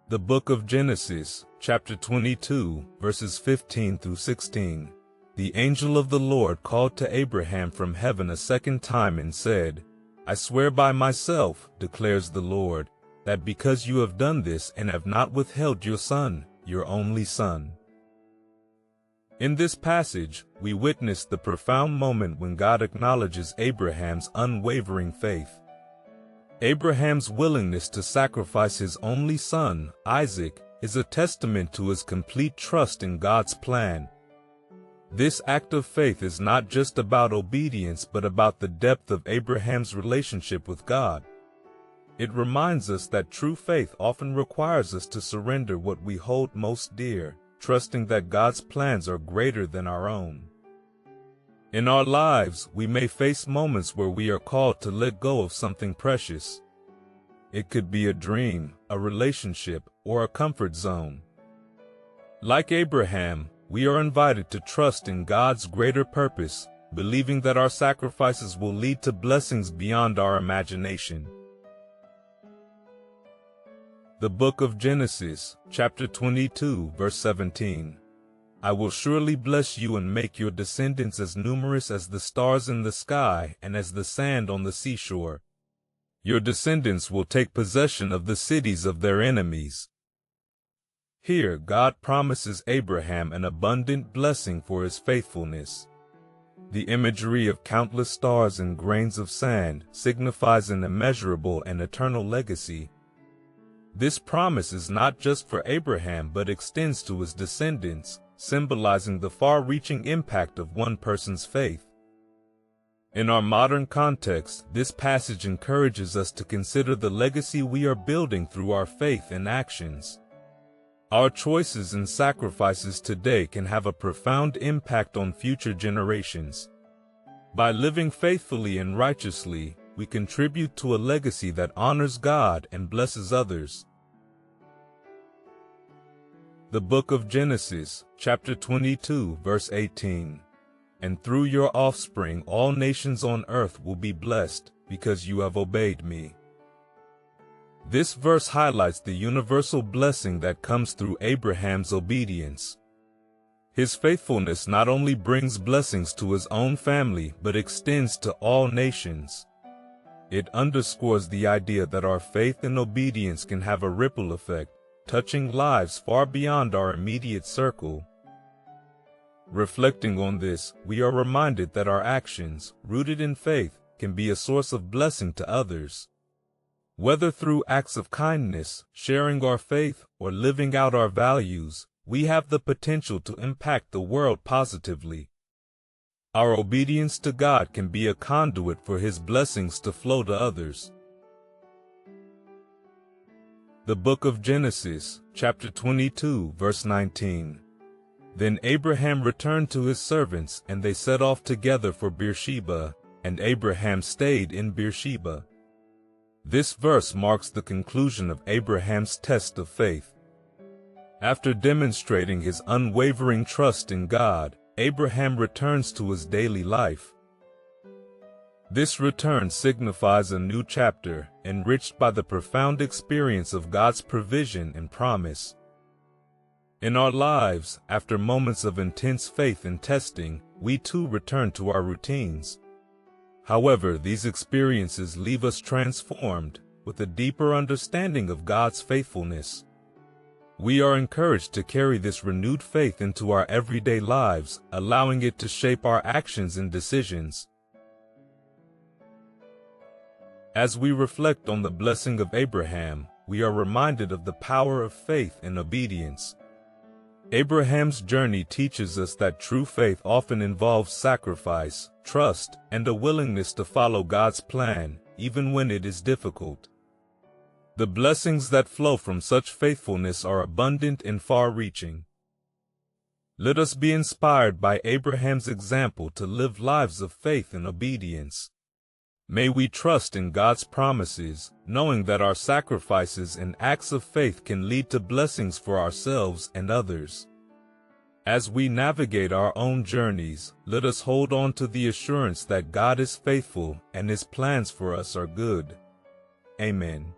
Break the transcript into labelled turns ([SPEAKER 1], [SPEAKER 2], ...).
[SPEAKER 1] The book of Genesis, chapter 22, verses 15 through 16. The angel of the Lord called to Abraham from heaven a second time and said, I swear by myself, declares the Lord, that because you have done this and have not withheld your son, your only son. In this passage, we witness the profound moment when God acknowledges Abraham's unwavering faith. Abraham's willingness to sacrifice his only son, Isaac, is a testament to his complete trust in God's plan. This act of faith is not just about obedience but about the depth of Abraham's relationship with God. It reminds us that true faith often requires us to surrender what we hold most dear, trusting that God's plans are greater than our own. In our lives, we may face moments where we are called to let go of something precious. It could be a dream, a relationship, or a comfort zone. Like Abraham, we are invited to trust in God's greater purpose, believing that our sacrifices will lead to blessings beyond our imagination. The book of Genesis, chapter 22, verse 17. I will surely bless you and make your descendants as numerous as the stars in the sky and as the sand on the seashore. Your descendants will take possession of the cities of their enemies. Here, God promises Abraham an abundant blessing for his faithfulness. The imagery of countless stars and grains of sand signifies an immeasurable and eternal legacy. This promise is not just for Abraham but extends to his descendants, symbolizing the far-reaching impact of one person's faith. In our modern context, this passage encourages us to consider the legacy we are building through our faith and actions. Our choices and sacrifices today can have a profound impact on future generations. By living faithfully and righteously, we contribute to a legacy that honors God and blesses others. The book of Genesis, chapter 22, verse 18. And through your offspring all nations on earth will be blessed, because you have obeyed me. This verse highlights the universal blessing that comes through Abraham's obedience. His faithfulness not only brings blessings to his own family but extends to all nations. It underscores the idea that our faith and obedience can have a ripple effect, touching lives far beyond our immediate circle. Reflecting on this, we are reminded that our actions, rooted in faith, can be a source of blessing to others. Whether through acts of kindness, sharing our faith, or living out our values, we have the potential to impact the world positively. Our obedience to God can be a conduit for His blessings to flow to others. The book of Genesis, chapter 22, verse 19. Then Abraham returned to his servants, and they set off together for Beersheba, and Abraham stayed in Beersheba. This verse marks the conclusion of Abraham's test of faith. After demonstrating his unwavering trust in God, Abraham returns to his daily life. This return signifies a new chapter, enriched by the profound experience of God's provision and promise. In our lives, after moments of intense faith and testing, we too return to our routines. However, these experiences leave us transformed, with a deeper understanding of God's faithfulness. We are encouraged to carry this renewed faith into our everyday lives, allowing it to shape our actions and decisions. As we reflect on the blessing of Abraham, we are reminded of the power of faith and obedience. Abraham's journey teaches us that true faith often involves sacrifice, trust, and a willingness to follow God's plan, even when it is difficult. The blessings that flow from such faithfulness are abundant and far-reaching. Let us be inspired by Abraham's example to live lives of faith and obedience. May we trust in God's promises, knowing that our sacrifices and acts of faith can lead to blessings for ourselves and others. As we navigate our own journeys, let us hold on to the assurance that God is faithful and His plans for us are good. Amen.